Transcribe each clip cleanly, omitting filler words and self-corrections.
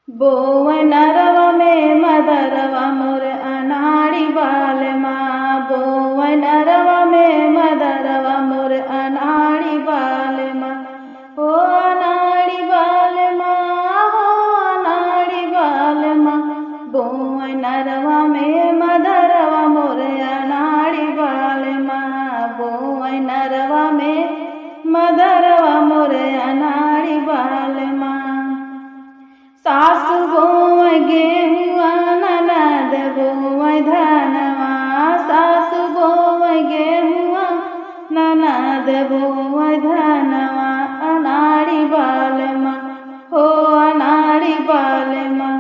बोवनरवा में मदरवा मोर अनाड़ी बाल माँ। बोवनरवा में मदरवा मोर अनाड़ी बाल माँ। हो अनाड़ी बाल माँ, हो अनाड़ी बाल माँ। बोवनरवा में मदरवा मोर अनाड़ी बाल माँ। बोवनरवा में मदरवा मोर अनाड़ी बाल माँ। सासु बोवै गेहुआ ननद बोवै धनवा। सासु बोवै गेहुआ ननद बोवै धनवा। अनाड़ी बाल माँ, हो अनाड़ी बाल माँ।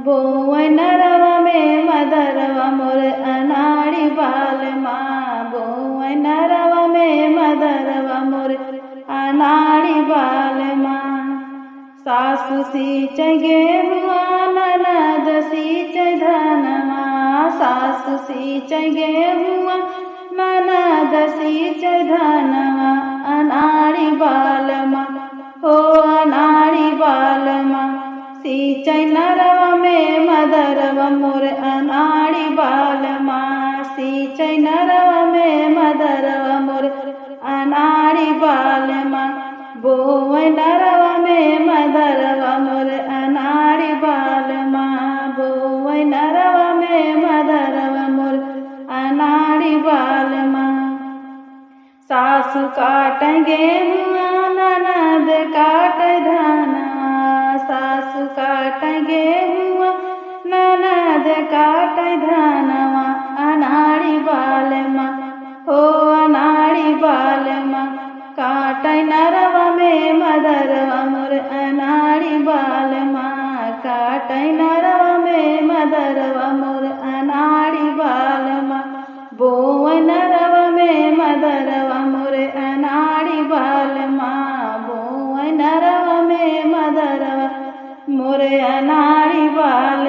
बोवै नरवा में मदरवा मोर अनाड़ी बाल माँ। बोवै नरवा में मदरवा मोर अनाड़ी बाल माँ। सासु सींचै गेहुआ ननद सींचै धनवा। सासु सींचै गेहुआ ननद सींचै धनवा। अनाड़ी बाल माँ, हो अनाड़ी बाल माँ। सींचै नरवा में मदरवा मोर अनाड़ी बाल माँ। सींचै नरवा में मदरवा मोर अनाड़ी बाल माँ। बोवै नरवा में मदरवा मोर अनाड़ी बाल माँ। बोवै नरवा में मदरवा मोर अनाड़ी बाल माँ। सासु काटै गेहुआ ननद काटै धनवा। सासु काटै गेहुआ ननद काटै धनवा। अनाड़ी बाल माँ, हो अनाड़ी बाल माँ। काटै नरवा में मदरवा मोर अनाड़ी बाल माँ। काटै नरवा में मदरवा मोर अनाड़ी बाल माँ। बोवै नरवा में मदरवा मोर अनाड़ी बाल माँ। बोवै नरवा में मदरवा मोर अनाड़ी बाल